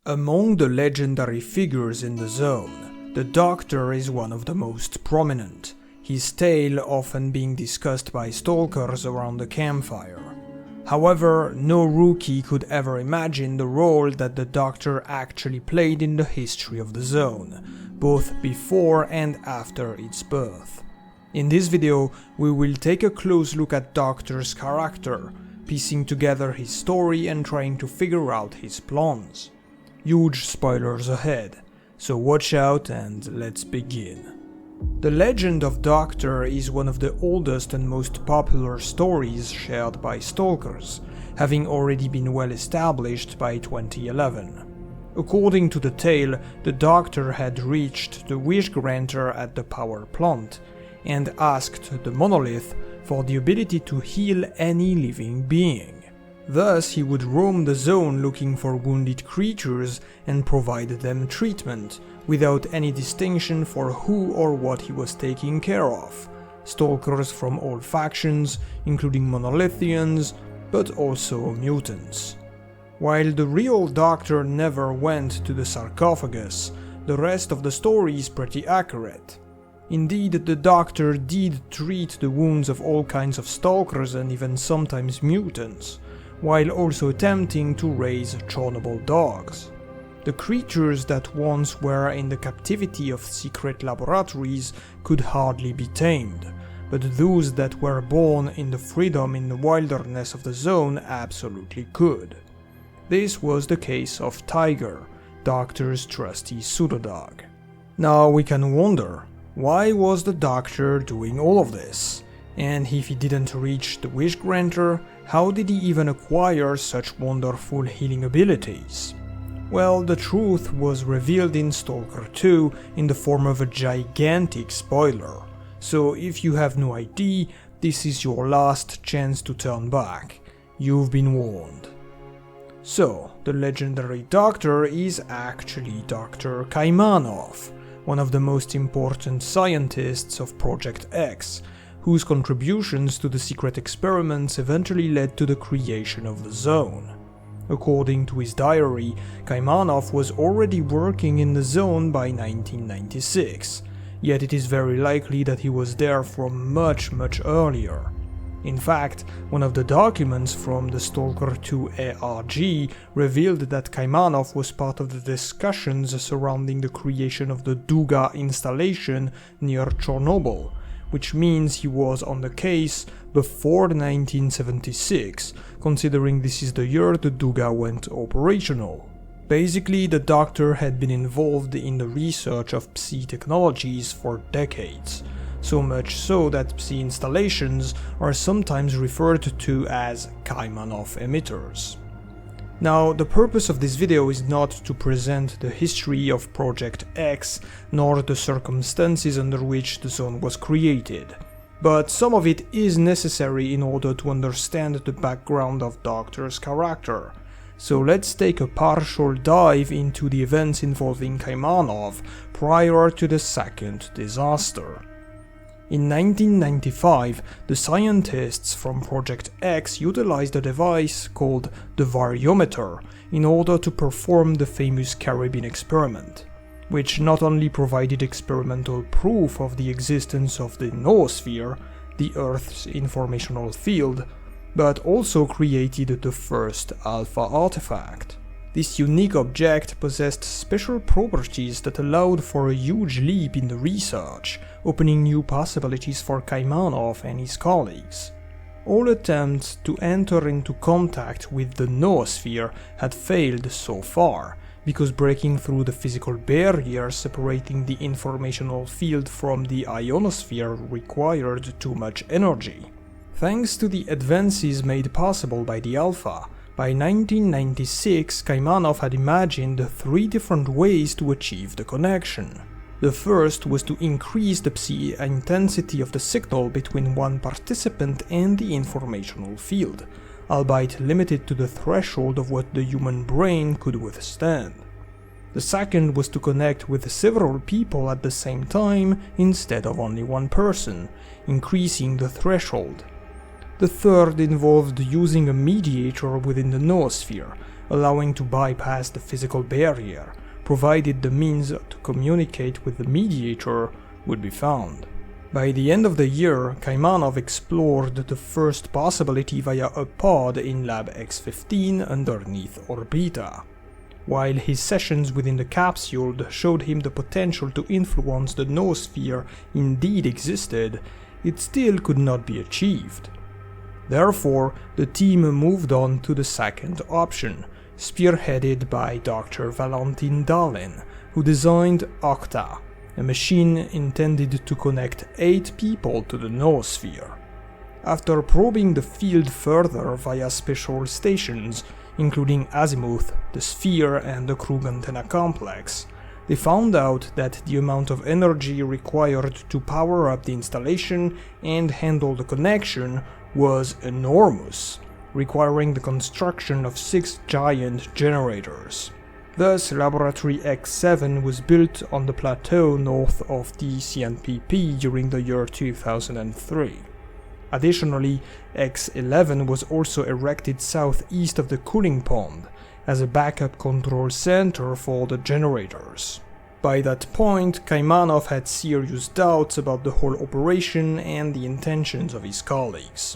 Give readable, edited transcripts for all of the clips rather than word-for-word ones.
Among the legendary figures in the zone, the Doctor is one of the most prominent, his tale often being discussed by stalkers around the campfire. However, no rookie could ever imagine the role that the Doctor actually played in the history of the zone, both before and after its birth. In this video, we will take a close look at Doctor's character, piecing together his story and trying to figure out his plans. Huge spoilers ahead, so watch out and let's begin. The legend of Doctor is one of the oldest and most popular stories shared by stalkers, having already been well established by 2011. According to the tale, the Doctor had reached the wish granter at the power plant and asked the monolith for the ability to heal any living being. Thus, he would roam the zone looking for wounded creatures and provide them treatment, without any distinction for who or what he was taking care of. Stalkers from all factions, including Monolithians, but also mutants. While the real Doctor never went to the sarcophagus, the rest of the story is pretty accurate. Indeed, the Doctor did treat the wounds of all kinds of stalkers and even sometimes mutants, while also attempting to raise chownable dogs. The creatures that once were in the captivity of secret laboratories could hardly be tamed, but those that were born in the freedom in the wilderness of the zone absolutely could. This was the case of Tiger, Doctor's trusty pseudodog. Now we can wonder, why was the Doctor doing all of this? And if he didn't reach the wish granter, how did he even acquire such wonderful healing abilities? Well, the truth was revealed in S.T.A.L.K.E.R 2 in the form of a gigantic spoiler, so if you have no idea, this is your last chance to turn back. You've been warned. So, the legendary Doctor is actually Dr. Kaimanov, one of the most important scientists of Project X, whose contributions to the secret experiments eventually led to the creation of the zone. According to his diary, Kaimanov was already working in the zone by 1996, yet it is very likely that he was there from much earlier. In fact, one of the documents from the S.T.A.L.K.E.R 2 ARG revealed that Kaimanov was part of the discussions surrounding the creation of the Duga installation near Chernobyl, which means he was on the case before 1976, considering this is the year the Duga went operational. Basically, the Doctor had been involved in the research of Psi technologies for decades, so much so that Psi installations are sometimes referred to as Kaimanov emitters. Now, the purpose of this video is not to present the history of Project X, nor the circumstances under which the zone was created, but some of it is necessary in order to understand the background of Doctor's character. So let's take a partial dive into the events involving Kaimanov prior to the second disaster. In 1995, the scientists from Project X utilized a device called the variometer in order to perform the famous Caribbean experiment, which not only provided experimental proof of the existence of the noosphere, the Earth's informational field, but also created the first alpha artifact. This unique object possessed special properties that allowed for a huge leap in the research, opening new possibilities for Kaimanov and his colleagues. All attempts to enter into contact with the noosphere had failed so far, because breaking through the physical barrier separating the informational field from the ionosphere required too much energy. Thanks to the advances made possible by the Alpha, by 1996 Kaimanov had imagined 3 different ways to achieve the connection. The first was to increase the Psi intensity of the signal between one participant and the informational field, albeit limited to the threshold of what the human brain could withstand. The second was to connect with several people at the same time instead of only one person, increasing the threshold. The third involved using a mediator within the noosphere, allowing to bypass the physical barrier, provided the means to communicate with the mediator would be found. By the end of the year, Kaimanov explored the first possibility via a pod in Lab X-15 underneath Orbita. While his sessions within the capsule showed him the potential to influence the noosphere indeed existed, it still could not be achieved. Therefore, the team moved on to the second option, spearheaded by Dr. Valentin Dalin, who designed Octa, a machine intended to connect 8 people to the noosphere. After probing the field further via special stations, including Azimuth, the Sphere and the Krug Antenna Complex, they found out that the amount of energy required to power up the installation and handle the connection was enormous, requiring the construction of 6 giant generators. Thus, Laboratory X7 was built on the plateau north of the CNPP during the year 2003. Additionally, X11 was also erected southeast of the cooling pond as a backup control center for the generators. By that point, Kaimanov had serious doubts about the whole operation and the intentions of his colleagues.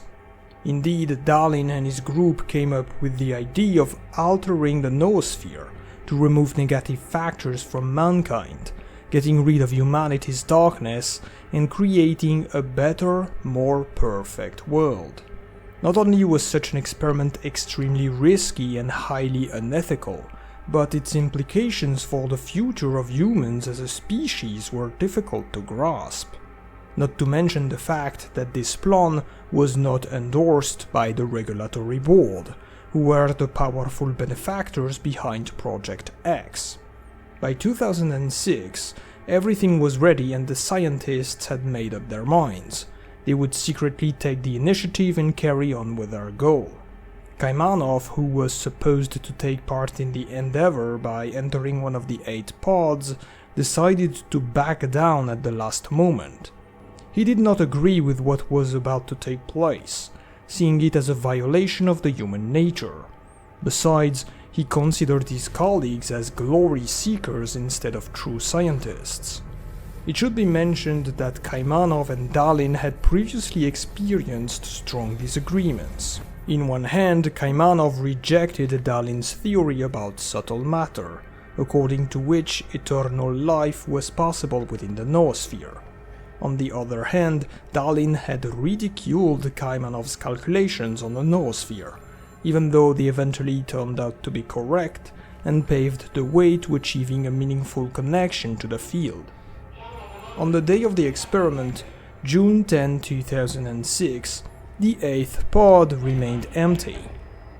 Indeed, Dalin and his group came up with the idea of altering the noosphere to remove negative factors from mankind, getting rid of humanity's darkness and creating a better, more perfect world. Not only was such an experiment extremely risky and highly unethical, but its implications for the future of humans as a species were difficult to grasp. Not to mention the fact that this plan was not endorsed by the regulatory board, who were the powerful benefactors behind Project X. By 2006, everything was ready and the scientists had made up their minds. They would secretly take the initiative and carry on with their goal. Kaimanov, who was supposed to take part in the endeavor by entering one of the 8 pods, decided to back down at the last moment. He did not agree with what was about to take place, seeing it as a violation of the human nature. Besides, he considered his colleagues as glory seekers instead of true scientists. It should be mentioned that Kaimanov and Dalin had previously experienced strong disagreements. In one hand, Kaimanov rejected Dalin's theory about subtle matter, according to which eternal life was possible within the noosphere. On the other hand, Dalin had ridiculed Kaimanov's calculations on the noosphere, even though they eventually turned out to be correct and paved the way to achieving a meaningful connection to the field. On the day of the experiment, June 10, 2006, the 8th pod remained empty.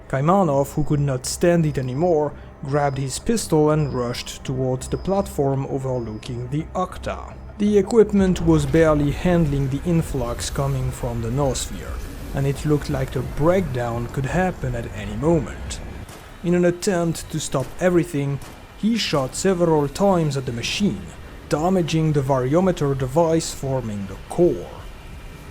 Kaimanov, who could not stand it anymore, grabbed his pistol and rushed towards the platform overlooking the Octa. The equipment was barely handling the influx coming from the noosphere, and it looked like the breakdown could happen at any moment. In an attempt to stop everything, he shot several times at the machine, damaging the variometer device forming the core.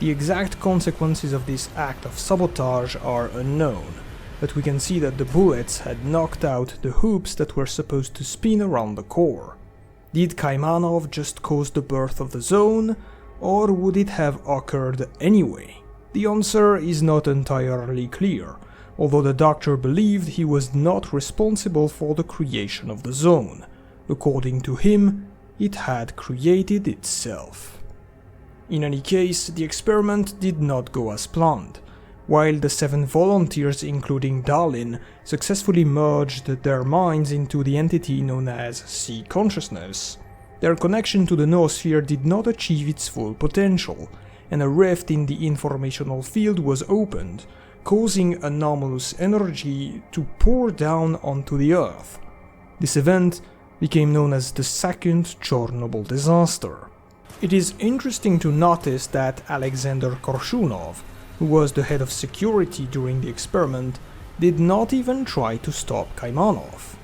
The exact consequences of this act of sabotage are unknown, but we can see that the bullets had knocked out the hoops that were supposed to spin around the core. Did Kaimanov just cause the birth of the zone, or would it have occurred anyway? The answer is not entirely clear, although the doctor believed he was not responsible for the creation of the zone. According to him, it had created itself. In any case, the experiment did not go as planned. While the 7 volunteers, including Dalin, successfully merged their minds into the entity known as Sea Consciousness, their connection to the noosphere did not achieve its full potential, and a rift in the informational field was opened, causing anomalous energy to pour down onto the Earth. This event became known as the Second Chernobyl Disaster. It is interesting to notice that Alexander Korshunov, who was the head of security during the experiment, did not even try to stop Kaimanov.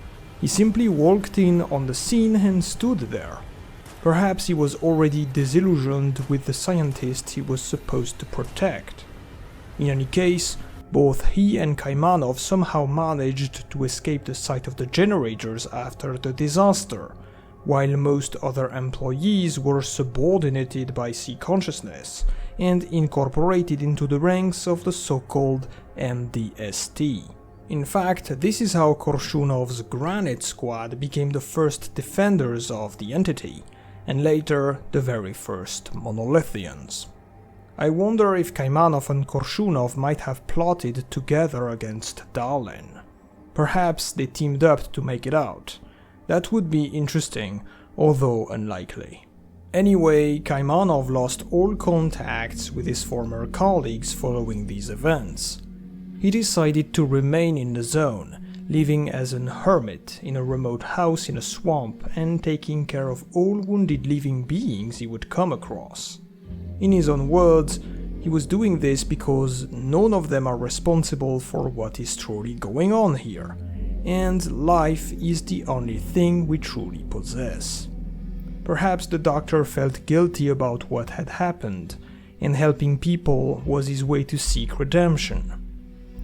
He simply walked in on the scene and stood there. Perhaps he was already disillusioned with the scientist he was supposed to protect. In any case, Both he and Kaimanov somehow managed to escape the site of the generators after the disaster, while most other employees were subordinated by Psi consciousness and incorporated into the ranks of the so-called MDST. In fact, this is how Korshunov's Granite Squad became the first defenders of the entity, and later the very first Monolithians. I wonder if Kaimanov and Korshunov might have plotted together against Darlin. Perhaps they teamed up to make it out. That would be interesting, although unlikely. Anyway, Kaimanov lost all contacts with his former colleagues following these events. He decided to remain in the zone, living as an hermit in a remote house in a swamp and taking care of all wounded living beings he would come across. In his own words, he was doing this because none of them are responsible for what is truly going on here, and life is the only thing we truly possess. Perhaps the doctor felt guilty about what had happened, and helping people was his way to seek redemption.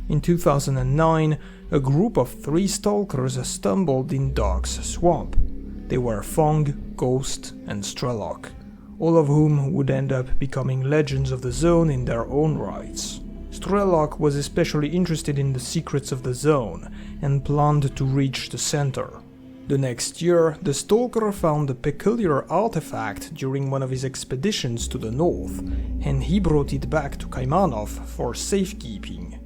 In 2009, a group of 3 stalkers stumbled in Dog's swamp. They were Fong, Ghost, and Strelok, all of whom would end up becoming legends of the zone in their own rights. Strelok was especially interested in the secrets of the zone and planned to reach the center. The next year, the Stalker found a peculiar artifact during one of his expeditions to the north, and he brought it back to Kaimanov for safekeeping.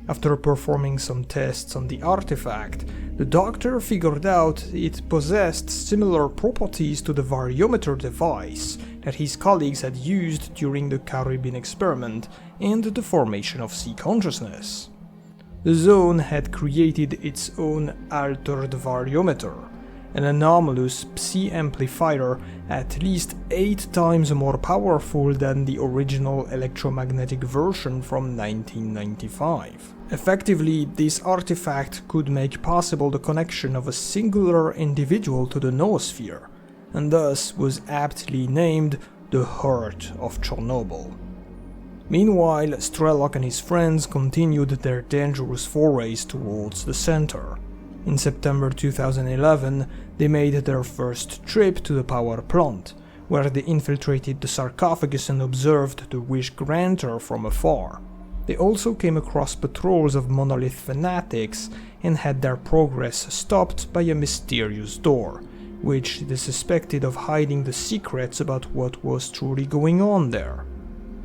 After performing some tests on the artifact, the doctor figured out it possessed similar properties to the variometer device that his colleagues had used during the Caribbean experiment and the formation of Psi consciousness. The zone had created its own altered variometer, an anomalous Psi amplifier at least 8 times more powerful than the original electromagnetic version from 1995. Effectively, this artifact could make possible the connection of a singular individual to the noosphere, and thus was aptly named the Heart of Chernobyl. Meanwhile, Strelok and his friends continued their dangerous forays towards the center. In September 2011, they made their first trip to the power plant, where they infiltrated the sarcophagus and observed the Wish Granter from afar. They also came across patrols of monolith fanatics and had their progress stopped by a mysterious door, which they suspected of hiding the secrets about what was truly going on there.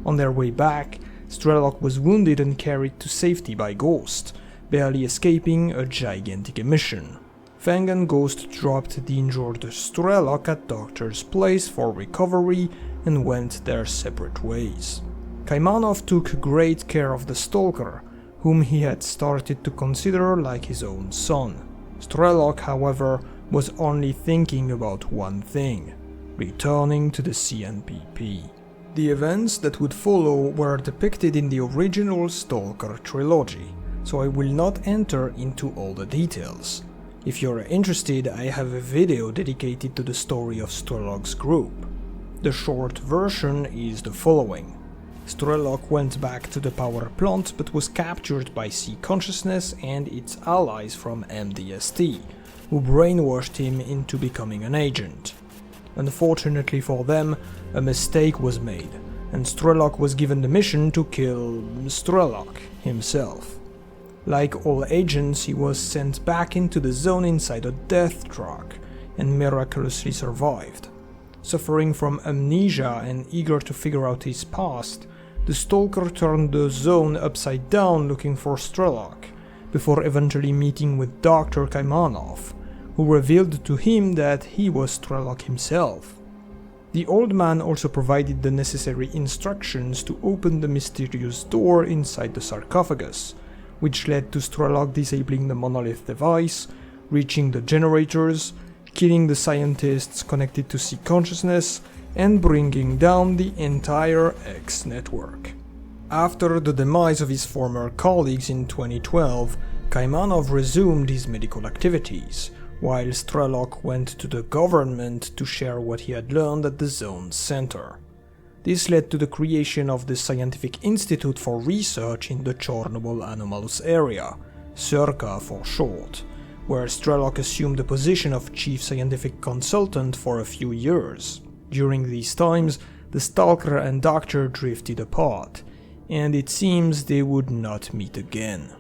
On their way back, Strelok was wounded and carried to safety by Ghost, barely escaping a gigantic emission. Fang and Ghost dropped the injured Strelok at Doctor's place for recovery and went their separate ways. Kaimanov took great care of the Stalker, whom he had started to consider like his own son. Strelok, however, was only thinking about one thing: returning to the CNPP. The events that would follow were depicted in the original S.T.A.L.K.E.R trilogy, so I will not enter into all the details. If you're interested, I have a video dedicated to the story of Strelok's group. The short version is the following. Strelok went back to the power plant but was captured by Psi consciousness and its allies from MDST, who brainwashed him into becoming an agent. Unfortunately for them, a mistake was made, and Strelok was given the mission to kill Strelok himself. Like all agents, he was sent back into the zone inside a death truck, and miraculously survived. Suffering from amnesia and eager to figure out his past, the Stalker turned the zone upside down looking for Strelok, before eventually meeting with Dr. Kaimanov, who revealed to him that he was Strelok himself. The old man also provided the necessary instructions to open the mysterious door inside the sarcophagus, which led to Strelok disabling the monolith device, reaching the generators, killing the scientists connected to Psi consciousness, and bringing down the entire X network. After the demise of his former colleagues in 2012, Kaimanov resumed his medical activities, while Strelok went to the government to share what he had learned at the zone's center. This led to the creation of the Scientific Institute for Research in the Chernobyl Anomalous Area, S.T.A.L.K.E.R for short, where Strelok assumed the position of chief scientific consultant for a few years. During these times, the S.T.A.L.K.E.R and Dr. drifted apart, and it seems they would not meet again.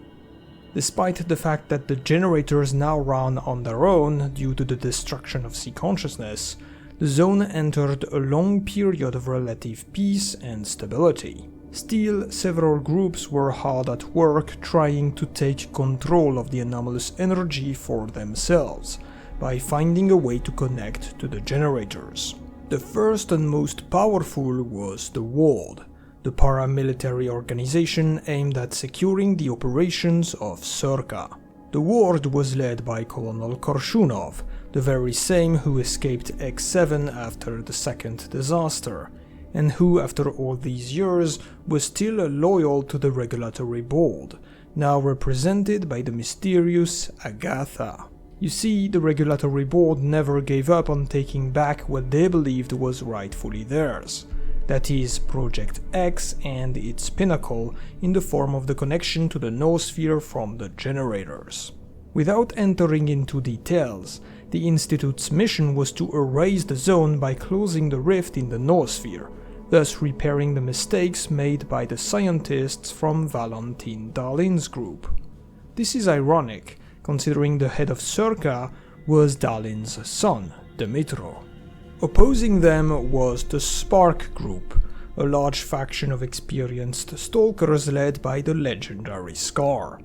Despite the fact that the generators now run on their own due to the destruction of sea consciousness, the zone entered a long period of relative peace and stability. Still, several groups were hard at work trying to take control of the anomalous energy for themselves, by finding a way to connect to the generators. The first and most powerful was the Ward, the paramilitary organization aimed at securing the operations of S.T.A.L.K.E.R. The Ward was led by Colonel Korshunov, the very same who escaped X7 after the second disaster, and who, after all these years, was still loyal to the Regulatory Board, now represented by the mysterious Agatha. You see, the Regulatory Board never gave up on taking back what they believed was rightfully theirs. That is, Project X and its pinnacle in the form of the connection to the noosphere from the generators. Without entering into details, the Institute's mission was to erase the zone by closing the rift in the noosphere, thus repairing the mistakes made by the scientists from Valentin Darlin's group. This is ironic, considering the head of S.T.A.L.K.E.R was Darlin's son, Dmitro. Opposing them was the S.P.A.R.K group, a large faction of experienced stalkers led by the legendary Scar.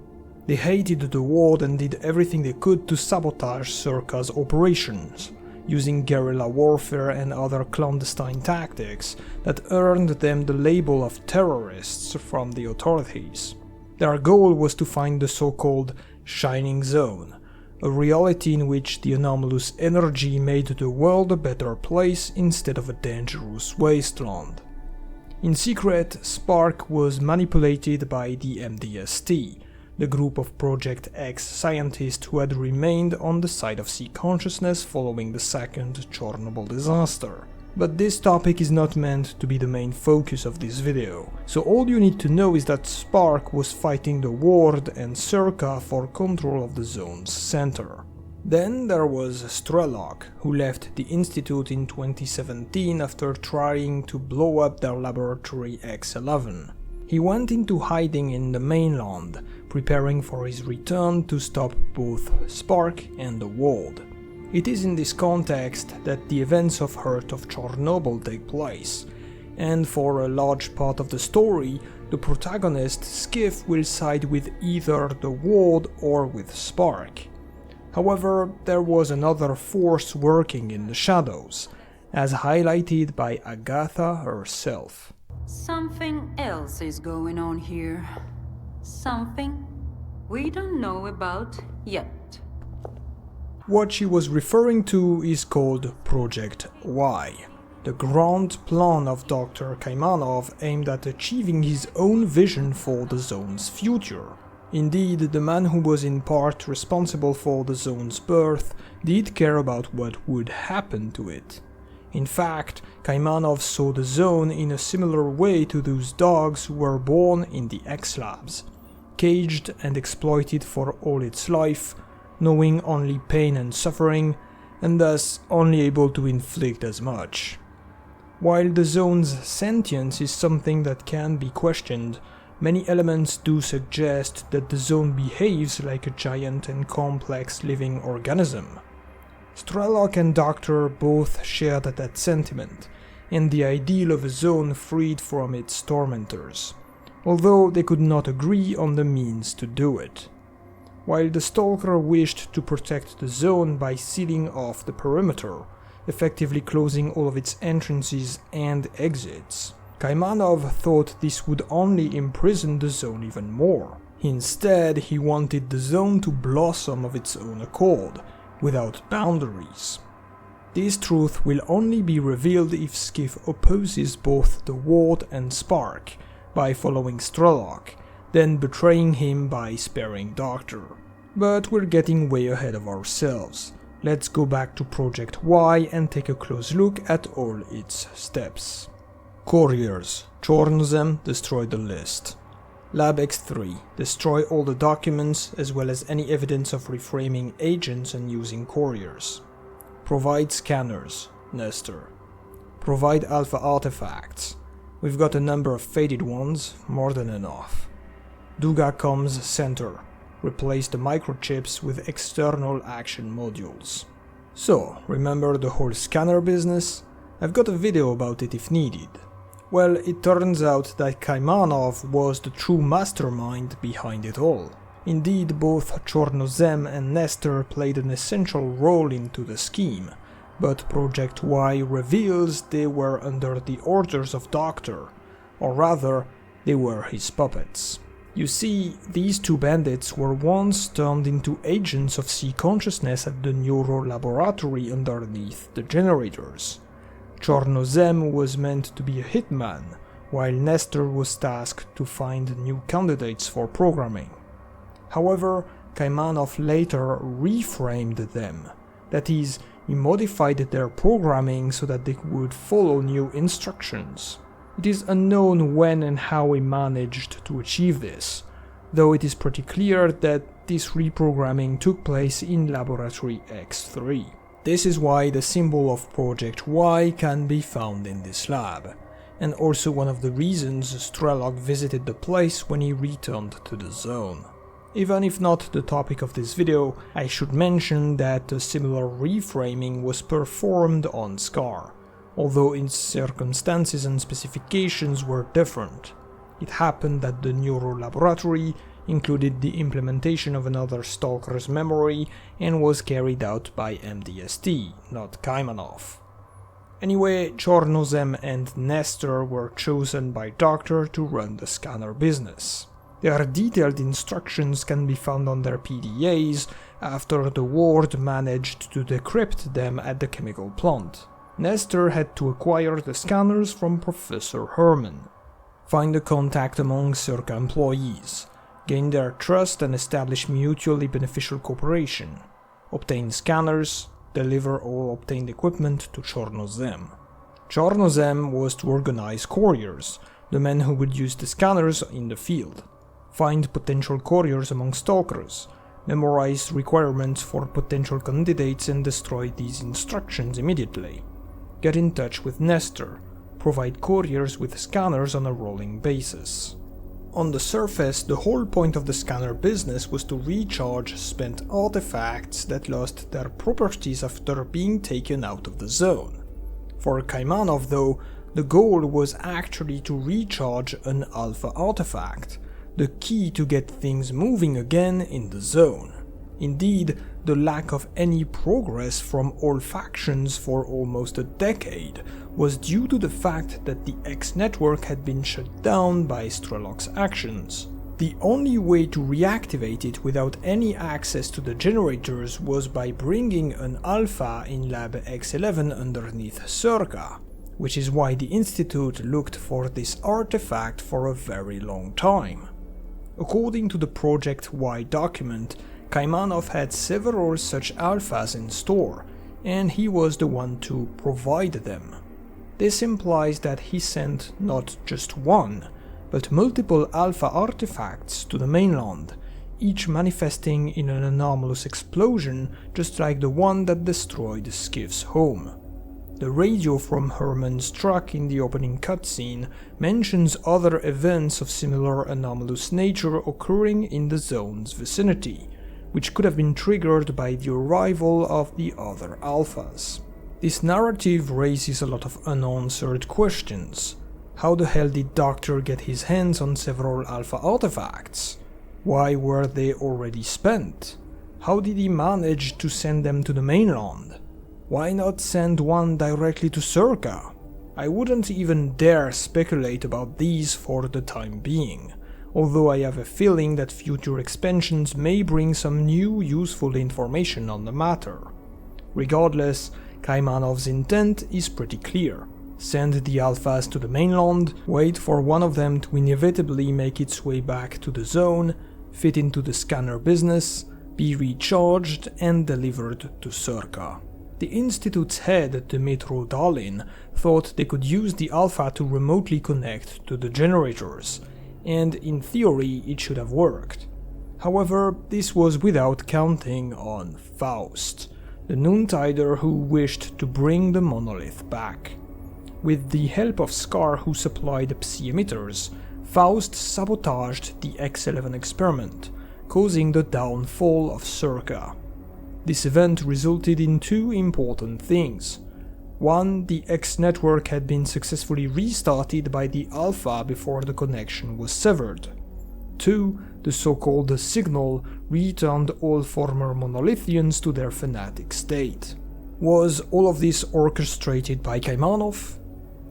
They hated the Ward and did everything they could to sabotage S.T.A.L.K.E.'s operations, using guerrilla warfare and other clandestine tactics that earned them the label of terrorists from the authorities. Their goal was to find the so-called Shining Zone, a reality in which the anomalous energy made the world a better place instead of a dangerous wasteland. In secret, S.P.A.R.K was manipulated by the MDST, the group of Project X scientists who had remained on the side of sea consciousness following the second Chernobyl disaster. But this topic is not meant to be the main focus of this video, so all you need to know is that S.P.A.R.K was fighting the Ward and S.T.A.L.K.E.R for control of the zone's center. Then there was Strelok, who left the Institute in 2017 after trying to blow up their laboratory X11. He went into hiding in the mainland, preparing for his return to stop both S.P.A.R.K and the Ward. It is in this context that the events of Heart of Chernobyl take place, and for a large part of the story, the protagonist Skif will side with either the Ward or with S.P.A.R.K. However, there was another force working in the shadows, as highlighted by Agatha herself. Something else is going on here. Something we don't know about yet. What she was referring to is called Project Y, the grand plan of Dr. Kaimanov aimed at achieving his own vision for the zone's future. Indeed, the man who was in part responsible for the zone's birth did care about what would happen to it. In fact, Kaimanov saw the zone in a similar way to those dogs who were born in the X-Labs, caged and exploited for all its life, knowing only pain and suffering, and thus only able to inflict as much. While the zone's sentience is something that can be questioned, many elements do suggest that the zone behaves like a giant and complex living organism. Strelok and Doctor both shared that sentiment, and the ideal of a zone freed from its tormentors, although they could not agree on the means to do it. While the Stalker wished to protect the zone by sealing off the perimeter, effectively closing all of its entrances and exits, Kaimanov thought this would only imprison the zone even more. Instead, he wanted the zone to blossom of its own accord, without boundaries. This truth will only be revealed if Skif opposes both the Ward and S.P.A.R.K by following Strelok, then betraying him by sparing Doctor. But we're getting way ahead of ourselves. Let's go back to Project Y and take a close look at all its steps. Couriers. Chornozem, destroy the list. Lab X3. Destroy all the documents as well as any evidence of reframing agents and using couriers. Provide scanners. Nestor. Provide alpha artifacts. We've got a number of faded ones, more than enough. Duga Comms Center. Replace the microchips with external action modules. So, remember the whole scanner business? I've got a video about it if needed. Well, it turns out that Kaimanov was the true mastermind behind it all. Indeed, both Chornozem and Nestor played an essential role into the scheme, but Project Y reveals they were under the orders of Dr., or rather, they were his puppets. You see, these two bandits were once turned into agents of Psi consciousness at the Neuro Laboratory underneath the generators. Chornozem was meant to be a hitman, while Nestor was tasked to find new candidates for programming. However, Kaimanov later reframed them. That is, he modified their programming so that they would follow new instructions. It is unknown when and how he managed to achieve this, though it is pretty clear that this reprogramming took place in Laboratory X3. This is why the symbol of Project Y can be found in this lab, and also one of the reasons Strelok visited the place when he returned to the zone. Even if not the topic of this video, I should mention that a similar reframing was performed on S.T.A.L.K.E.R, although its circumstances and specifications were different. It happened that the Neuro Laboratory included the implementation of another Stalker's memory and was carried out by MDST, not Kaimanov. Anyway, Chornozem and Nestor were chosen by Dr. to run the scanner business. Their detailed instructions can be found on their PDAs after the Ward managed to decrypt them at the chemical plant. Nestor had to acquire the scanners from Professor Herman, find a contact among S.T.A.L.K.E.R employees, gain their trust and establish mutually beneficial cooperation, obtain scanners, deliver all obtained equipment to Chornozem. Chornozem was to organize couriers, the men who would use the scanners in the field, find potential couriers among stalkers, memorize requirements for potential candidates and destroy these instructions immediately, get in touch with Nestor, provide couriers with scanners on a rolling basis. On the surface, the whole point of the scanner business was to recharge spent artifacts that lost their properties after being taken out of the zone. For Kaimanov though, the goal was actually to recharge an alpha artifact, the key to get things moving again in the zone. Indeed, the lack of any progress from all factions for almost a decade was due to the fact that the X network had been shut down by Strelok's actions. The only way to reactivate it without any access to the generators was by bringing an alpha in Lab X11 underneath S.T.A.L.K.E.R, which is why the Institute looked for this artifact for a very long time. According to the Project Y document, Kaimanov had several such alphas in store, and he was the one to provide them. This implies that he sent not just one, but multiple alpha artifacts to the mainland, each manifesting in an anomalous explosion just like the one that destroyed Skif's home. The radio from Herman's truck in the opening cutscene mentions other events of similar anomalous nature occurring in the zone's vicinity, which could have been triggered by the arrival of the other alphas. This narrative raises a lot of unanswered questions. How the hell did Dr. get his hands on several alpha artifacts? Why were they already spent? How did he manage to send them to the mainland? Why not send one directly to S.T.A.L.K.E.R? I wouldn't even dare speculate about these for the time being, although I have a feeling that future expansions may bring some new useful information on the matter. Regardless, Kaimanov's intent is pretty clear. Send the alphas to the mainland, wait for one of them to inevitably make its way back to the zone, fit into the scanner business, be recharged and delivered to S.T.A.L.K.E.R. The Institute's head, Dmitro Dalin, thought they could use the Alpha to remotely connect to the generators, and in theory it should have worked. However, this was without counting on Faust, the Noontider who wished to bring the monolith back. With the help of S.T.A.L.K.E.R, who supplied psi-emitters, Faust sabotaged the X11 experiment, causing the downfall of S.T.A.L.K.E.R. This event resulted in two important things. One, the X network had been successfully restarted by the Alpha before the connection was severed. Two, the so-called signal returned all former Monolithians to their fanatic state. Was all of this orchestrated by Kaimanov?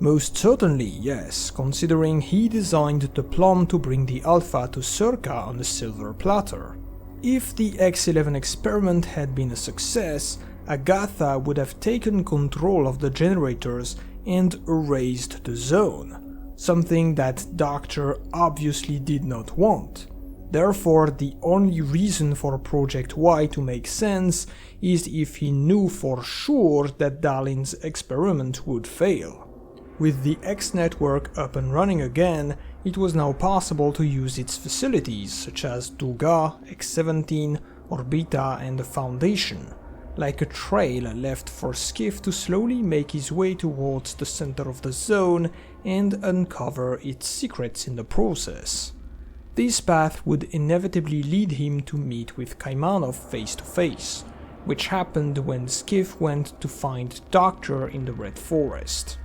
Most certainly, yes, considering he designed the plan to bring the Alpha to S.T.A.L.K.E.R on a silver platter. If the X11 experiment had been a success, Agatha would have taken control of the generators and erased the zone, something that Dr. obviously did not want. Therefore, the only reason for Project Y to make sense is if he knew for sure that Dalin's experiment would fail. With the X network up and running again, it was now possible to use its facilities such as Duga, X17, Orbita and the Foundation, like a trail left for Skif to slowly make his way towards the center of the zone and uncover its secrets in the process. This path would inevitably lead him to meet with Kaimanov face to face, which happened when Skif went to find Doctor in the Red Forest.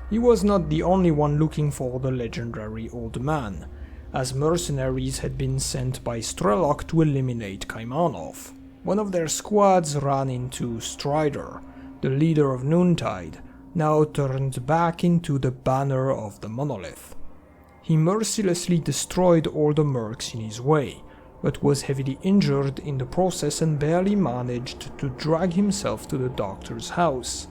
He was not the only one looking for the legendary old man, as mercenaries had been sent by Strelok to eliminate Kaimanov. One of their squads ran into Strider, the leader of Noontide, now turned back into the banner of the monolith. He mercilessly destroyed all the mercs in his way, but was heavily injured in the process and barely managed to drag himself to the doctor's house,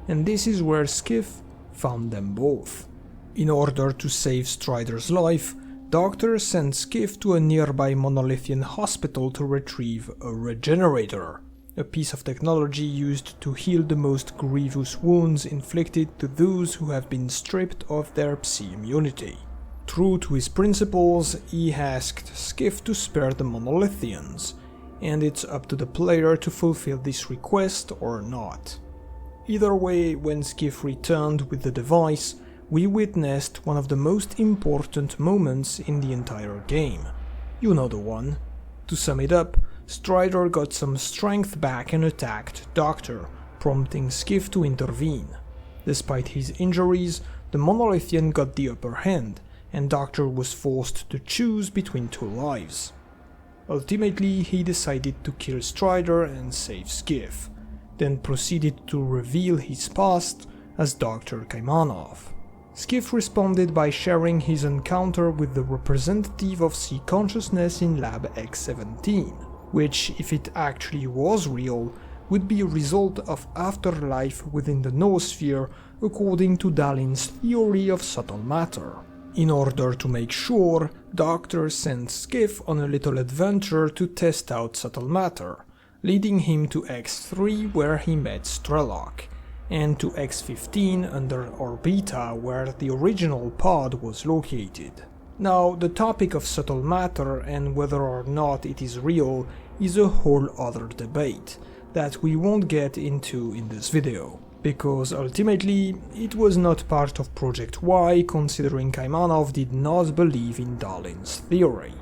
and this is where Skif found them both. In order to save Strider's life, Doctor sent Skif to a nearby Monolithian hospital to retrieve a regenerator, a piece of technology used to heal the most grievous wounds inflicted to those who have been stripped of their Psi-Immunity. True to his principles, he asked Skif to spare the Monolithians, and it's up to the player to fulfill this request or not. Either way, when Skif returned with the device, we witnessed one of the most important moments in the entire game. You know the one. To sum it up, Strider got some strength back and attacked Doctor, prompting Skif to intervene. Despite his injuries, the Monolithian got the upper hand, and Doctor was forced to choose between two lives. Ultimately, he decided to kill Strider and save Skif, then proceeded to reveal his past as Dr. Kaimanov. Skif responded by sharing his encounter with the representative of Sea consciousness in Lab X17, which, if it actually was real, would be a result of afterlife within the noosphere according to Dalin's theory of subtle matter. In order to make sure, Doctor sent Skif on a little adventure to test out subtle matter, leading him to X3 where he met Strelok, and to X15 under Orbita where the original pod was located. Now, the topic of subtle matter and whether or not it is real is a whole other debate that we won't get into in this video, because ultimately it was not part of Project Y, considering Kaimanov did not believe in Dalin's theory.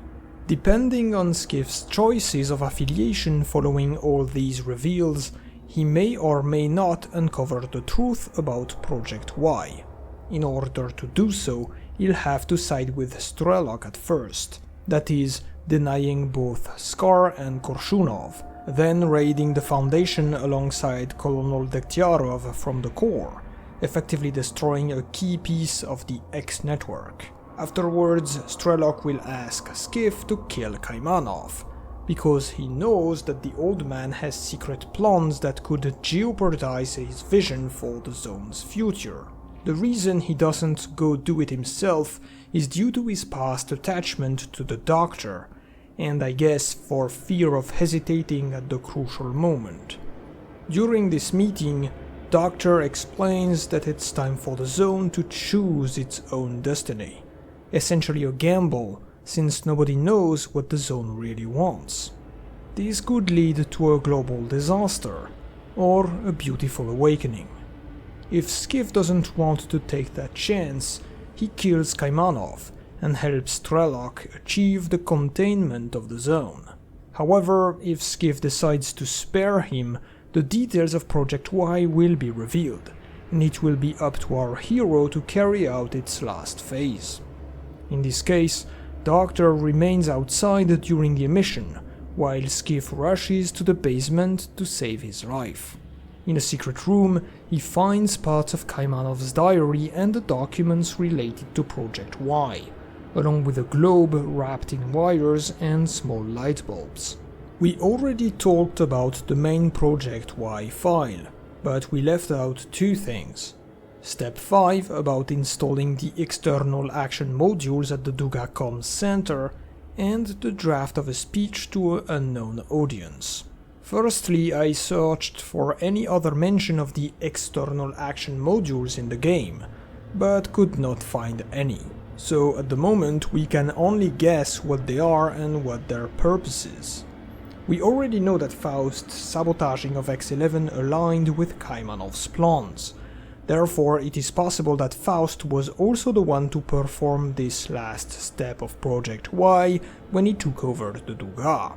Depending on Skif's choices of affiliation following all these reveals, he may or may not uncover the truth about Project Y. In order to do so, he'll have to side with Strelok at first, that is, denying both S.T.A.L.K.E.R and Korshunov, then raiding the Foundation alongside Colonel Dektyarov from the core, effectively destroying a key piece of the X network. Afterwards, Strelok will ask Skif to kill Kaimanov, because he knows that the old man has secret plans that could jeopardize his vision for the zone's future. The reason he doesn't go do it himself is due to his past attachment to the Doctor, and I guess for fear of hesitating at the crucial moment. During this meeting, Dr. explains that it's time for the zone to choose its own destiny. Essentially a gamble, since nobody knows what the zone really wants. This could lead to a global disaster, or a beautiful awakening. If Skif doesn't want to take that chance, he kills Kaimanov and helps Strelok achieve the containment of the zone. However, if Skif decides to spare him, the details of Project Y will be revealed, and it will be up to our hero to carry out its last phase. In this case, Doctor remains outside during the mission, while Skif rushes to the basement to save his life. In a secret room, he finds parts of Kaimanov's diary and the documents related to Project Y, along with a globe wrapped in wires and small light bulbs. We already talked about the main Project Y file, but we left out two things. Step 5 about installing the external action modules at the Duga Comms Center, and the draft of a speech to an unknown audience. Firstly, I searched for any other mention of the external action modules in the game, but could not find any. So at the moment we can only guess what they are and what their purpose is. We already know that Faust's sabotaging of X11 aligned with Kaimanov's plans. Therefore, it is possible that Faust was also the one to perform this last step of Project Y when he took over the Duga.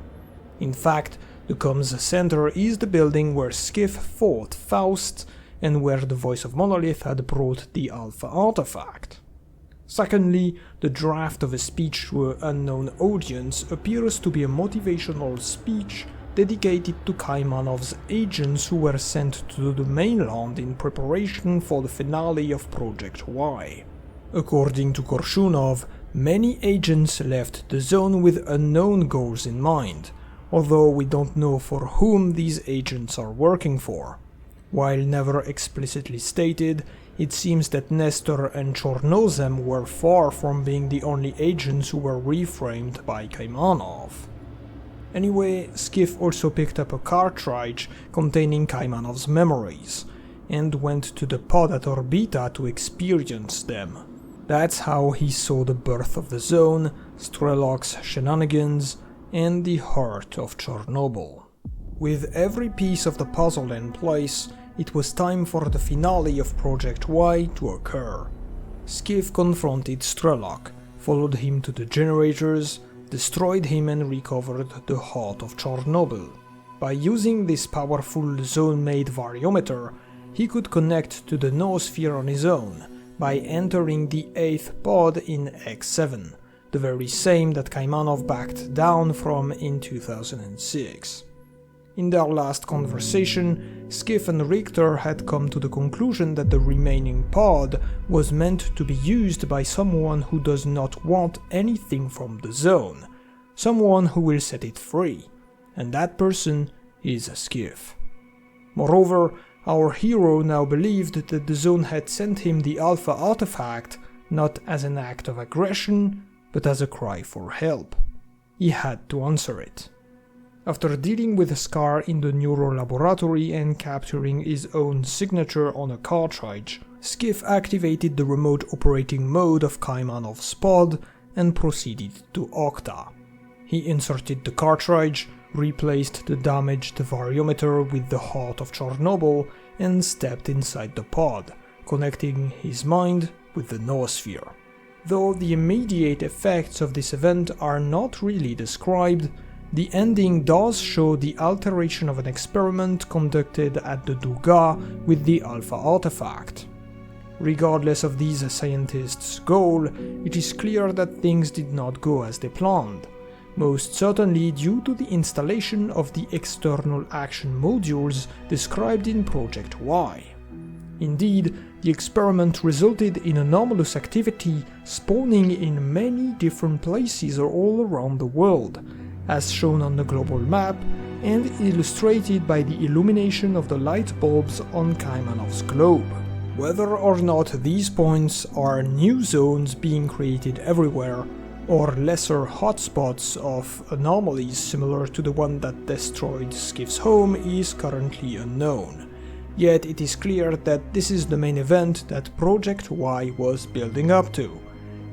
In fact, the Comms Center is the building where Skif fought Faust and where the Voice of Monolith had brought the Alpha artifact. Secondly, the draft of a speech to an unknown audience appears to be a motivational speech dedicated to Kaimanov's agents who were sent to the mainland in preparation for the finale of Project Y. According to Korshunov, many agents left the zone with unknown goals in mind, although we don't know for whom these agents are working for. While never explicitly stated, it seems that Nestor and Chornozem were far from being the only agents who were reframed by Kaimanov. Anyway, Skif also picked up a cartridge containing Kaimanov's memories, and went to the pod at Orbita to experience them. That's how he saw the birth of the zone, Strelok's shenanigans, and the heart of Chernobyl. With every piece of the puzzle in place, it was time for the finale of Project Y to occur. Skif confronted Strelok, followed him to the generators, destroyed him and recovered the heart of Chernobyl. By using this powerful zone-made variometer, he could connect to the noosphere on his own, by entering the 8th pod in X7, the very same that Kaimanov backed down from in 2006. In their last conversation, Skif and Richter had come to the conclusion that the remaining pod was meant to be used by someone who does not want anything from the zone, someone who will set it free, and that person is Skif. Moreover, our hero now believed that the zone had sent him the Alpha artifact not as an act of aggression, but as a cry for help. He had to answer it. After dealing with S.T.A.L.K.E.R in the Neuro Laboratory and capturing his own signature on a cartridge, Skif activated the remote operating mode of Kaimanov's pod and proceeded to Okta. He inserted the cartridge, replaced the damaged variometer with the heart of Chernobyl, and stepped inside the pod, connecting his mind with the noosphere. Though the immediate effects of this event are not really described, the ending does show the alteration of an experiment conducted at the Duga with the Alpha artifact. Regardless of these scientists' goal, it is clear that things did not go as they planned, most certainly due to the installation of the external action modules described in Project Y. Indeed, the experiment resulted in anomalous activity spawning in many different places all around the world, as shown on the global map and illustrated by the illumination of the light bulbs on Kaimanov's globe. Whether or not these points are new zones being created everywhere, or lesser hotspots of anomalies similar to the one that destroyed Skif's home is currently unknown. Yet it is clear that this is the main event that Project Y was building up to,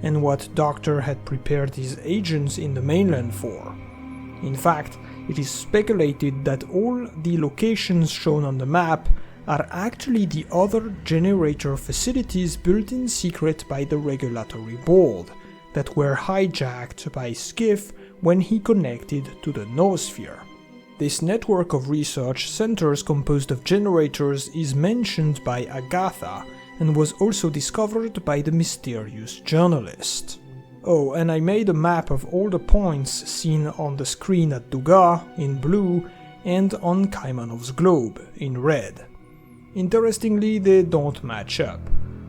and what Doctor had prepared his agents in the mainland for. In fact, it is speculated that all the locations shown on the map are actually the other generator facilities built in secret by the Regulatory Board, that were hijacked by Skif when he connected to the Noosphere. This network of research centers composed of generators is mentioned by Agatha and was also discovered by the mysterious journalist. Oh, and I made a map of all the points seen on the screen at Duga in blue and on Kaimanov's globe in red. Interestingly, they don't match up,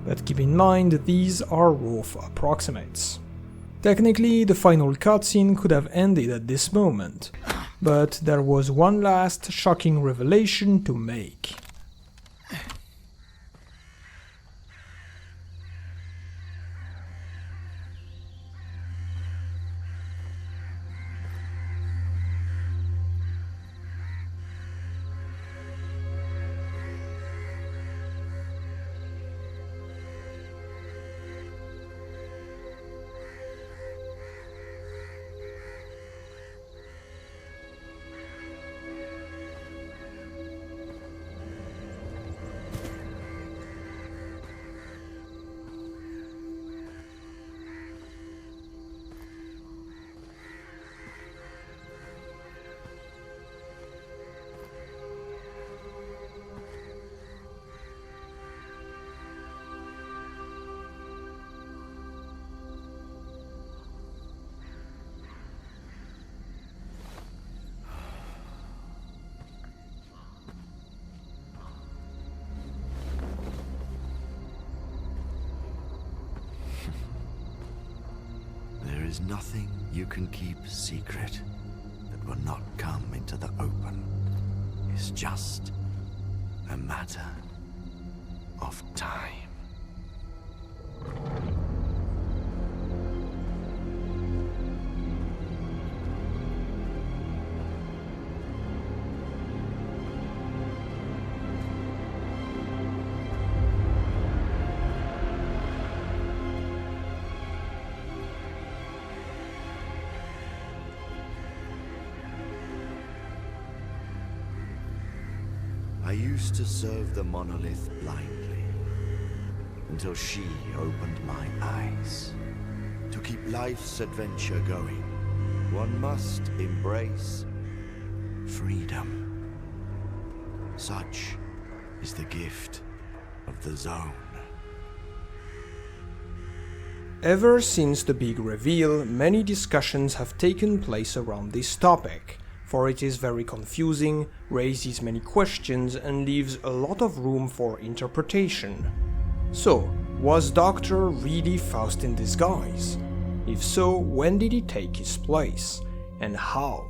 but keep in mind these are rough approximates. Technically, the final cutscene could have ended at this moment, but there was one last shocking revelation to make. There is nothing you can keep secret that will not come into the open. It's just a matter of time. I used to serve the monolith blindly, until she opened my eyes. To keep life's adventure going, one must embrace freedom. Such is the gift of the zone. Ever since the big reveal, many discussions have taken place around this topic, for it is very confusing, raises many questions and leaves a lot of room for interpretation. So, was Doctor really Faust in disguise? If so, when did he take his place? And how?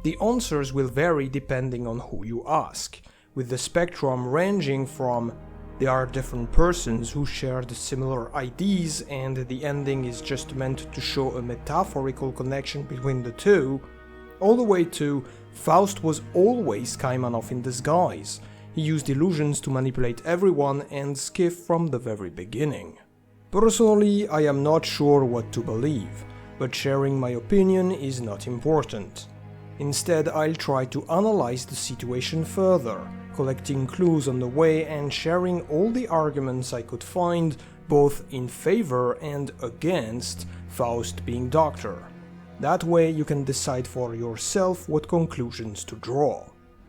The answers will vary depending on who you ask, with the spectrum ranging from they are different persons who shared similar ideas and the ending is just meant to show a metaphorical connection between the two, all the way to Faust was always Kaimanov in disguise. He used illusions to manipulate everyone and Skif from the very beginning. Personally, I am not sure what to believe, but sharing my opinion is not important. Instead, I'll try to analyze the situation further, collecting clues on the way and sharing all the arguments I could find, both in favor and against Faust being Doctor. That way you can decide for yourself what conclusions to draw.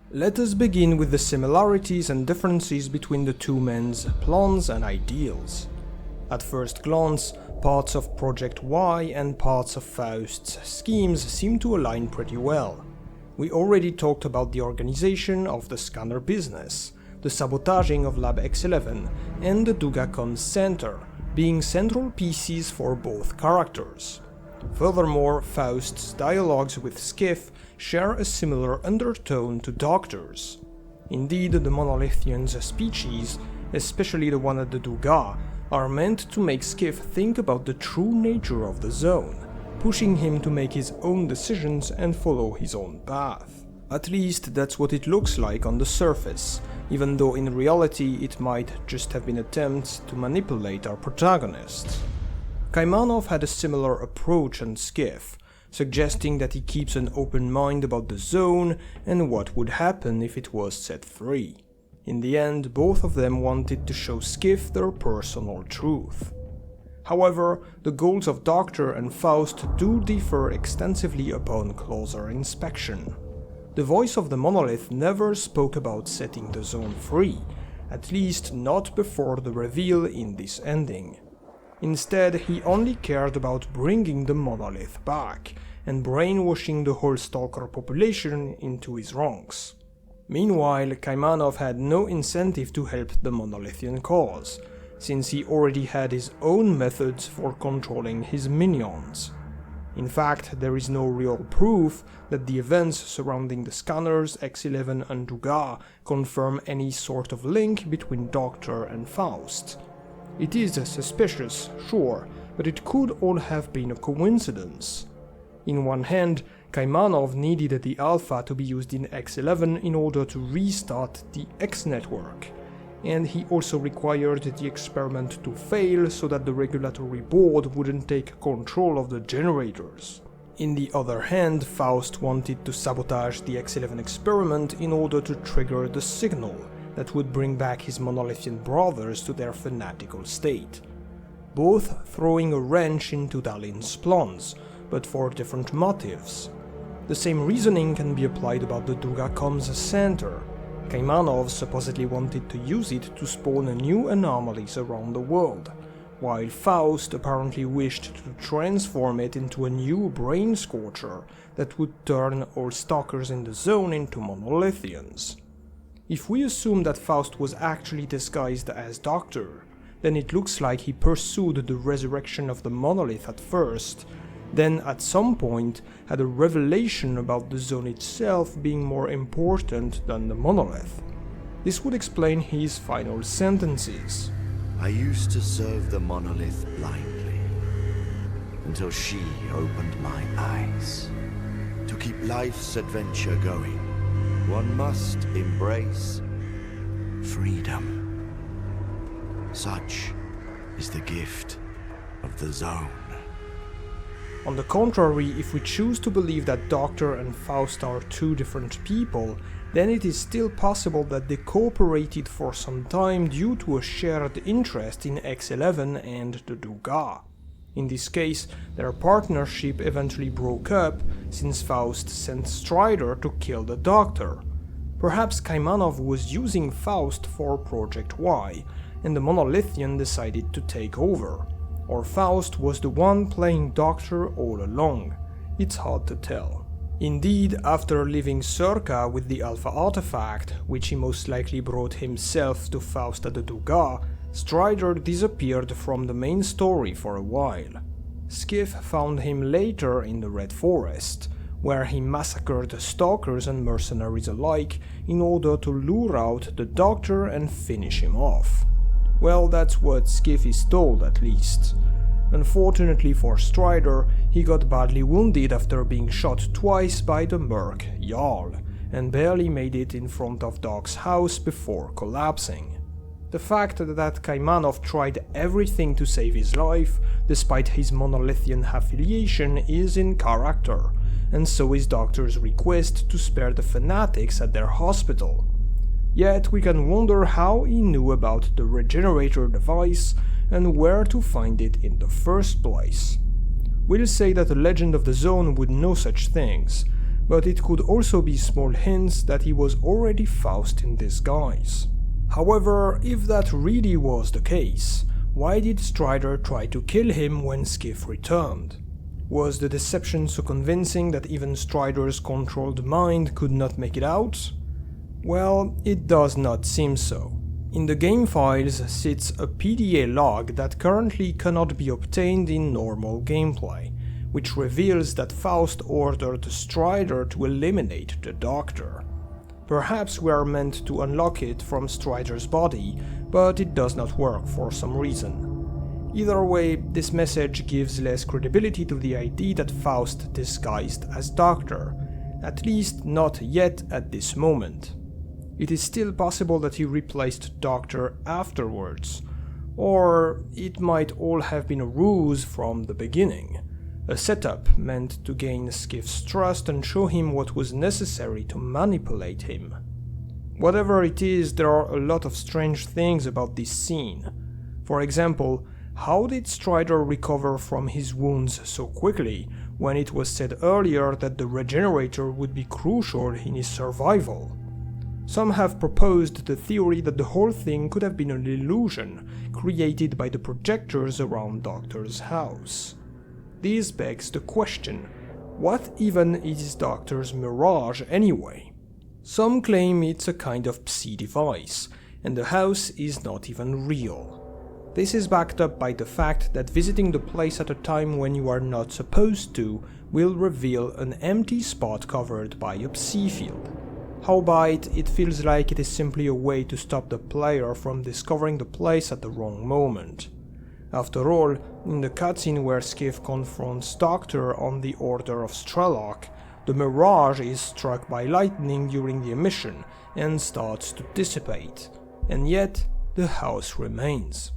Let us begin with the similarities and differences between the two men's plans and ideals. At first glance, parts of Project Y and parts of Faust's schemes seem to align pretty well. We already talked about the organization of the scanner business, the sabotaging of Lab X11, and the Duga Comms Center, being central pieces for both characters. Furthermore, Faust's dialogues with Skif share a similar undertone to Doctor's. Indeed, the Monolithians' speeches, especially the one at the Duga, are meant to make Skif think about the true nature of the zone, pushing him to make his own decisions and follow his own path. At least that's what it looks like on the surface, even though in reality it might just have been attempts to manipulate our protagonist. Kaimanov had a similar approach on Skif, suggesting that he keeps an open mind about the zone and what would happen if it was set free. In the end, both of them wanted to show Skif their personal truth. However, the goals of Doctor and Faust do differ extensively upon closer inspection. The voice of the monolith never spoke about setting the zone free, at least not before the reveal in this ending. Instead, he only cared about bringing the monolith back and brainwashing the whole Stalker population into his ranks. Meanwhile, Kaimanov had no incentive to help the monolithian cause, since he already had his own methods for controlling his minions. In fact, there is no real proof that the events surrounding the scanners, X11 and Duga confirm any sort of link between Doctor and Faust. It is suspicious, sure, but it could all have been a coincidence. In one hand, Kaimanov needed the Alpha to be used in X11 in order to restart the X network, and he also required the experiment to fail so that the regulatory board wouldn't take control of the generators. In the other hand, Faust wanted to sabotage the X11 experiment in order to trigger the signal that would bring back his monolithian brothers to their fanatical state, both throwing a wrench into Dalin's plans, but for different motives. The same reasoning can be applied about the Duga Comms Center. Kaimanov supposedly wanted to use it to spawn new anomalies around the world, while Faust apparently wished to transform it into a new brain scorcher that would turn all stalkers in the zone into monolithians. If we assume that Faust was actually disguised as Doctor, then it looks like he pursued the resurrection of the monolith at first, then at some point had a revelation about the zone itself being more important than the monolith. This would explain his final sentences. I used to serve the monolith blindly, until she opened my eyes. To keep life's adventure going, one must embrace freedom. Such is the gift of the zone. On the contrary, if we choose to believe that Doctor and Faust are two different people, then it is still possible that they cooperated for some time due to a shared interest in X11 and the Duga. In this case, their partnership eventually broke up since Faust sent Strider to kill the Doctor. Perhaps Kaimanov was using Faust for Project Y, and the Monolithian decided to take over. Or Faust was the one playing Doctor all along. It's hard to tell. Indeed, after leaving Circa with the Alpha artifact, which he most likely brought himself to Faust at the Duga, Strider disappeared from the main story for a while. Skif found him later in the Red Forest, where he massacred stalkers and mercenaries alike in order to lure out the Doctor and finish him off. Well, that's what Skif is told, at least. Unfortunately for Strider, he got badly wounded after being shot twice by the merc Jarl, and barely made it in front of Doc's house before collapsing. The fact that Kaimanov tried everything to save his life, despite his monolithian affiliation, is in character, and so is Doctor's request to spare the fanatics at their hospital. Yet we can wonder how he knew about the regenerator device and where to find it in the first place. We'll say that the Legend of the Zone would know such things, but it could also be small hints that he was already Faust in disguise. However, if that really was the case, why did Strider try to kill him when Skif returned? Was the deception so convincing that even Strider's controlled mind could not make it out? Well, it does not seem so. In the game files sits a PDA log that currently cannot be obtained in normal gameplay, which reveals that Faust ordered Strider to eliminate the Doctor. Perhaps we are meant to unlock it from Strider's body, but it does not work for some reason. Either way, this message gives less credibility to the idea that Faust disguised as Doctor, at least not yet at this moment. It is still possible that he replaced Doctor afterwards, or it might all have been a ruse from the beginning, a setup meant to gain Skif's trust and show him what was necessary to manipulate him. Whatever it is, there are a lot of strange things about this scene. For example, how did Strider recover from his wounds so quickly when it was said earlier that the regenerator would be crucial in his survival? Some have proposed the theory that the whole thing could have been an illusion created by the projectors around Doctor's house. This begs the question, what even is Doctor's Mirage anyway? Some claim it's a kind of Psi device, and the house is not even real. This is backed up by the fact that visiting the place at a time when you are not supposed to will reveal an empty spot covered by a Psi field. Howbeit, it feels like it is simply a way to stop the player from discovering the place at the wrong moment. After all, in the cutscene where Skif confronts Doctor on the order of Strelok, the Mirage is struck by lightning during the emission and starts to dissipate, and yet the house remains.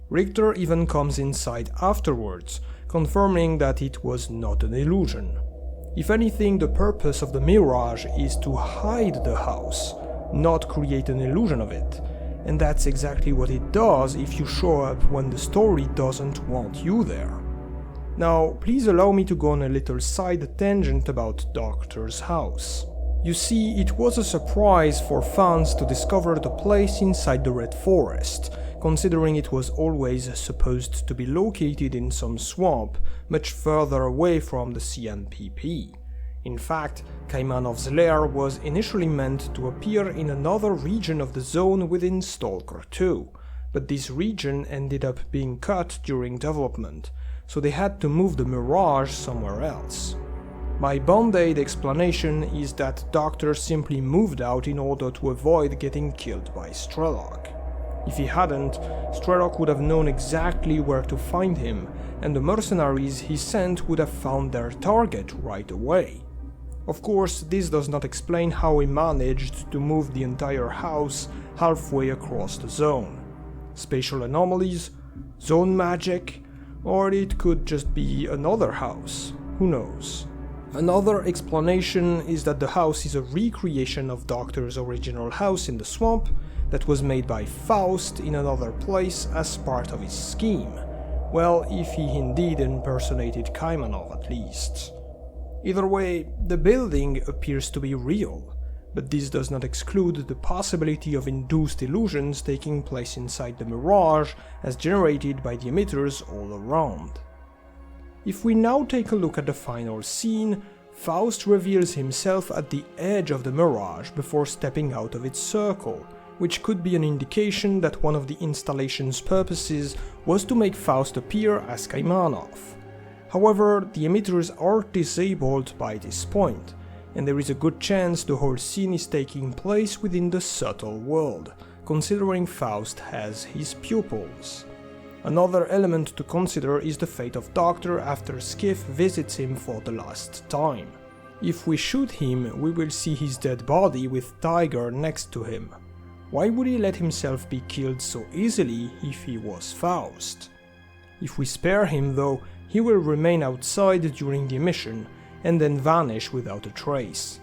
Richter even comes inside afterwards, confirming that it was not an illusion. If anything, the purpose of the Mirage is to hide the house, not create an illusion of it, and that's exactly what it does if you show up when the story doesn't want you there. Now, please allow me to go on a little side tangent about Doctor's house. You see, it was a surprise for fans to discover the place inside the Red Forest, considering it was always supposed to be located in some swamp much further away from the CNPP. In fact, Kaimanov's lair was initially meant to appear in another region of the zone within S.T.A.L.K.E.R 2, but this region ended up being cut during development, so they had to move the Mirage somewhere else. My band-aid explanation is that Doctor simply moved out in order to avoid getting killed by Strelok. If he hadn't, Strelok would have known exactly where to find him, and the mercenaries he sent would have found their target right away. Of course, this does not explain how he managed to move the entire house halfway across the zone. Spatial anomalies? Zone magic? Or it could just be another house, who knows. Another explanation is that the house is a recreation of Doctor's original house in the swamp that was made by Faust in another place as part of his scheme. Well, if he indeed impersonated Kaimanov at least. Either way, the building appears to be real, but this does not exclude the possibility of induced illusions taking place inside the Mirage as generated by the emitters all around. If we now take a look at the final scene, Faust reveals himself at the edge of the Mirage before stepping out of its circle, which could be an indication that one of the installation's purposes was to make Faust appear as Kaimanov. However, the emitters are disabled by this point, and there is a good chance the whole scene is taking place within the subtle world, considering Faust has his pupils. Another element to consider is the fate of Doctor after Skif visits him for the last time. If we shoot him, we will see his dead body with Tiger next to him. Why would he let himself be killed so easily if he was Faust? If we spare him though, he will remain outside during the mission and then vanish without a trace.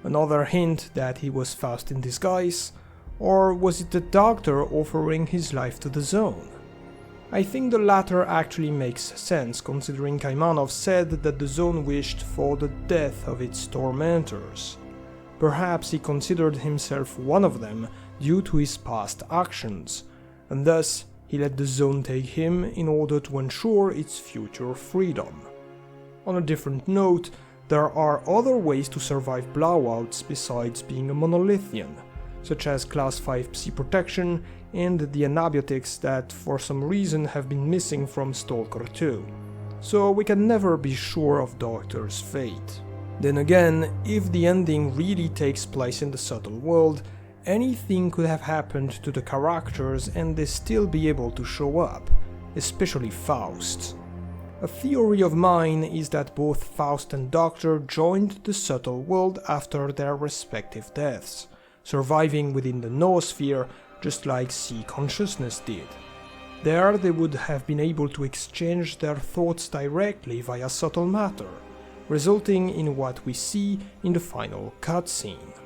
Another hint that he was Faust in disguise, or was it the Doctor offering his life to the zone? I think the latter actually makes sense considering Kaimanov said that the zone wished for the death of its tormentors. Perhaps he considered himself one of them due to his past actions, and thus he let the zone take him in order to ensure its future freedom. On a different note, there are other ways to survive blowouts besides being a monolithian, such as Class 5 Psi protection and the anabiotics that for some reason have been missing from S.T.A.L.K.E.R 2, so we can never be sure of Doctor's fate. Then again, if the ending really takes place in the subtle world, anything could have happened to the characters and they still be able to show up, especially Faust. A theory of mine is that both Faust and Doctor joined the subtle world after their respective deaths, surviving within the noosphere just like Sea Consciousness did. There they would have been able to exchange their thoughts directly via subtle matter, resulting in what we see in the final cutscene.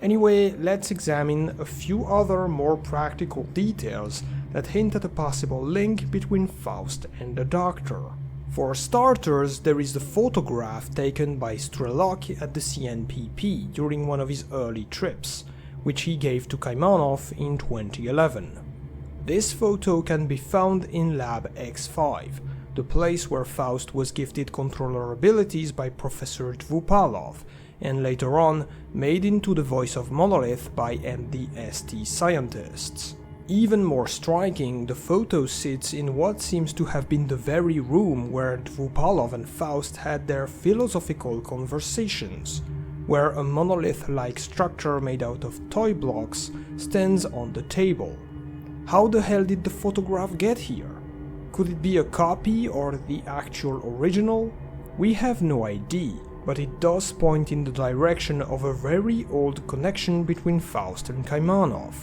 Anyway, let's examine a few other more practical details that hint at a possible link between Faust and the Doctor. For starters, there is the photograph taken by Strelok at the CNPP during one of his early trips, which he gave to Kaimanov in 2011. This photo can be found in Lab X5, the place where Faust was gifted controller abilities by Professor Dvupalov, and later on made into the voice of Monolith by MDST scientists. Even more striking, the photo sits in what seems to have been the very room where Dvupalov and Faust had their philosophical conversations, where a monolith-like structure made out of toy blocks stands on the table. How the hell did the photograph get here? Could it be a copy or the actual original? We have no idea, but it does point in the direction of a very old connection between Faust and Kaimanov.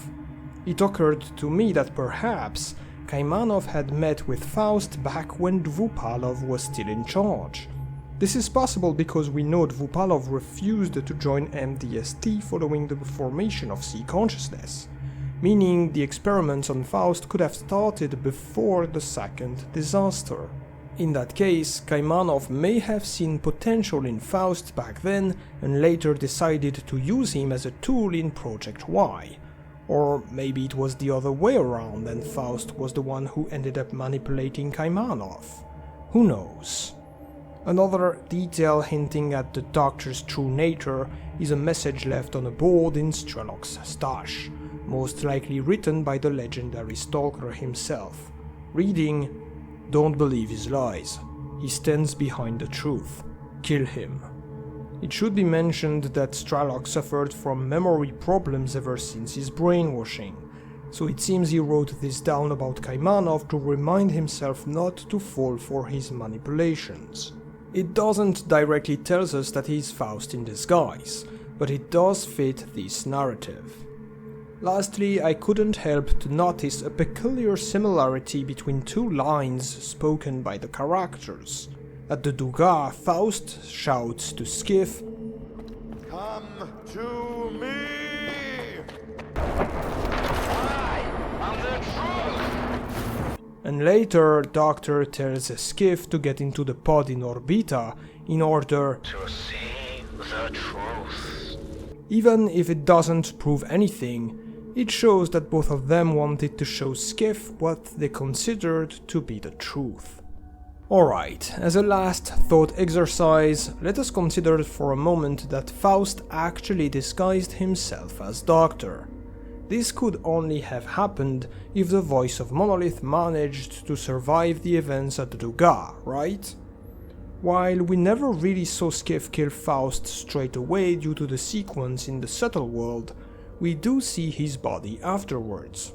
It occurred to me that perhaps Kaimanov had met with Faust back when Dvupalov was still in charge. This is possible because we know Dvupalov refused to join MDST following the formation of Sea Consciousness, meaning the experiments on Faust could have started before the second disaster. In that case, Kaimanov may have seen potential in Faust back then and later decided to use him as a tool in Project Y. Or maybe it was the other way around and Faust was the one who ended up manipulating Kaimanov. Who knows? Another detail hinting at the Doctor's true nature is a message left on a board in Strelok's stash, most likely written by the legendary Stalker himself, reading, "Don't believe his lies. He stands behind the truth. Kill him." It should be mentioned that Strelok suffered from memory problems ever since his brainwashing, so it seems he wrote this down about Kaimanov to remind himself not to fall for his manipulations. It doesn't directly tell us that he's Faust in disguise, but it does fit this narrative. Lastly, I couldn't help to notice a peculiar similarity between two lines spoken by the characters. At the Duga, Faust shouts to Skif, "Come to me! I am the truth!" and later Doctor tells Skif to get into the pod in Orbita in order To see the truth. Even if it doesn't prove anything, it shows that both of them wanted to show Skif what they considered to be the truth. Alright, as a last thought exercise, let us consider for a moment that Faust actually disguised himself as Doctor. This could only have happened if the voice of Monolith managed to survive the events at the Duga, right? While we never really saw Skif kill Faust straight away due to the sequence in the subtle world, we do see his body afterwards.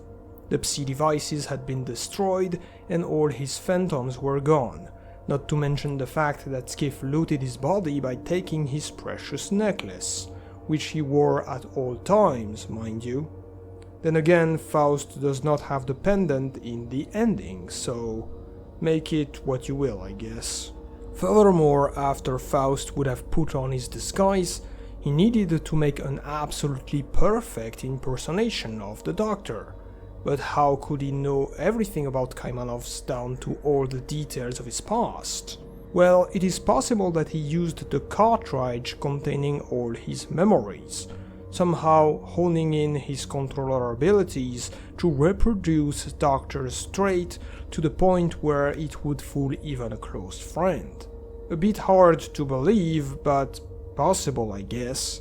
The Psi devices had been destroyed and all his phantoms were gone, not to mention the fact that Skif looted his body by taking his precious necklace, which he wore at all times, mind you. Then again, Faust does not have the pendant in the ending, so make it what you will, I guess. Furthermore, after Faust would have put on his disguise, he needed to make an absolutely perfect impersonation of the Doctor. But how could he know everything about Kaimanov's down to all the details of his past? Well, it is possible that he used the cartridge containing all his memories, somehow honing in his controller abilities to reproduce Doctor's trait to the point where it would fool even a close friend. A bit hard to believe, but possible, I guess.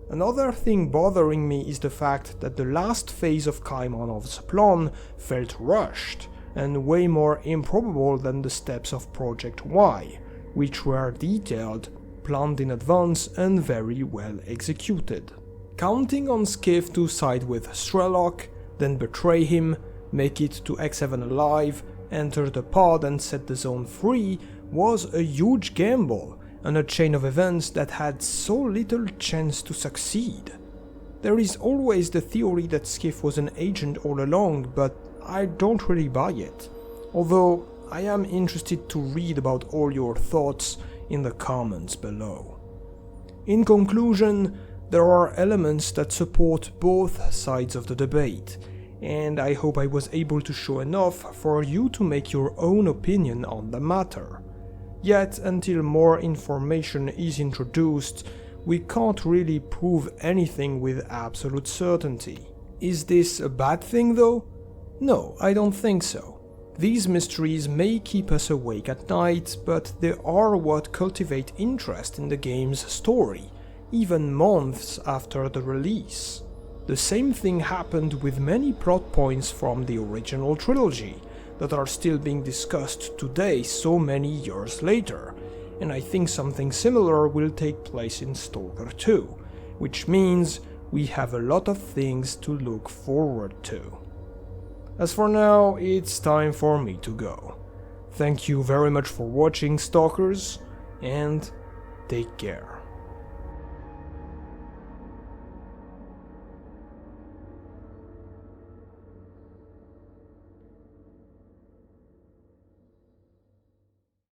Another thing bothering me is the fact that the last phase of Kaimanov's plan felt rushed and way more improbable than the steps of Project Y, which were detailed, planned in advance and very well executed. Counting on Skif to side with Strelok, then betray him, make it to X7 alive, enter the pod and set the zone free was a huge gamble, and a chain of events that had so little chance to succeed. There is always the theory that Skif was an agent all along, but I don't really buy it, although I am interested to read about all your thoughts in the comments below. In conclusion, there are elements that support both sides of the debate, and I hope I was able to show enough for you to make your own opinion on the matter. Yet, until more information is introduced, we can't really prove anything with absolute certainty. Is this a bad thing though? No, I don't think so. These mysteries may keep us awake at night, but they are what cultivate interest in the game's story, even months after the release. The same thing happened with many plot points from the original trilogy that are still being discussed today so many years later, and I think something similar will take place in S.T.A.L.K.E.R 2, which means we have a lot of things to look forward to. As for now, it's time for me to go. Thank you very much for watching, Stalkers, and take care.